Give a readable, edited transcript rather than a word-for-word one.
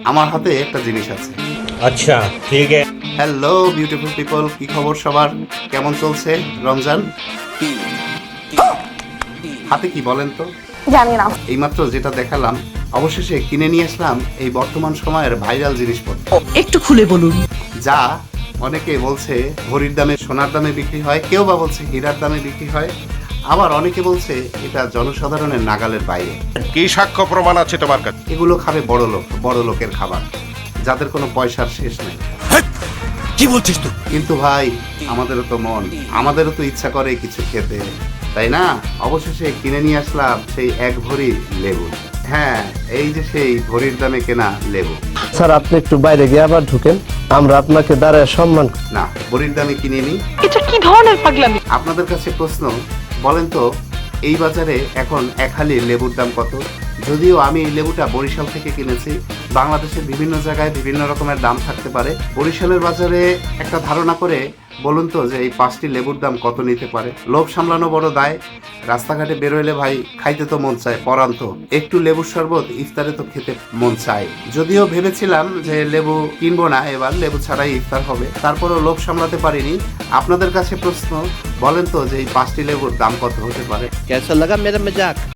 আমার হাতে একটা জিনিস আছে। अच्छा ठीक है। হ্যালো বিউটিফুল পিপল, কি খবর সবার? কেমন চলছে রমজান? হাতে কি বলেন তো? জানি না। এইমাত্র যেটা দেখালাম, অবশেষে কিনে নিয়ে আসলাম এই বর্তমান সময়ের ভাইরাল জিনিসপত্র, একটু খুলে বলুন। যা অনেকে বলছে ঘড়ির দামে সোনার দামে বিক্রি হয়, কেউ বা বলছে হীরার দামে বিক্রি হয়, আবার অনেকে বলছে এটা জনসাধারণের নাগালের বাইরে। কি সাক্ষ্য প্রমাণ আছে তোমার কাছে? এগুলো খাবে বড় লোকের খাবার, যাদের কোনো পয়সার শেষ নেই। কি বলছিস তুই? কিন্তু ভাই, আমাদেরও তো মন, আমাদেরও তো ইচ্ছা করে কিছু খেতে, তাই না? অবশেষে কিনে নিয়ে আসলাম সেই এক ভরি লেবু। হ্যাঁ, এই যে সেই ভরির দামে কেনা লেবু। স্যার আপনি একটু বাইরে গিয়ে আবার ঢুকেন, আমরা আপনাকে দাঁড়ায় সম্মান না, ভরির দামে কিনে নি। এটা কি ধরনের পাগলামি? আপনাদের কাছে প্রশ্ন, বলেন তো এই বাজারে এখন এক হালি লেবুর দাম কত? যদিও আমি এই লেবুটা বরিশাল থেকে কিনেছি, বাংলাদেশের বিভিন্ন জায়গায় বিভিন্ন রকমের দাম থাকতে পারে। বরিশালের বাজারে একটা ধারণা করে বলুন তো যে এই 5টি লেবুর দাম কত নিতে পারে? লোভ সামলানো বড় দায়। রাস্তাঘাটে বেরোলে ভাই খাইতে তো মন চায়, পরান্ত একটু লেবুর শরবত ইফতারে তো খেতে মন চায়। যদিও ভেবেছিলাম যে লেবু কিনবো না, এবার লেবু ছাড়াই ইফতার হবে, তারপরও লোভ সামলাতে পারিনি। আপনাদের কাছে প্রশ্ন, বলেন তো যে এই 5টি লেবুর দাম কত হতে পারে? कैसा लगा मेरा मजाक?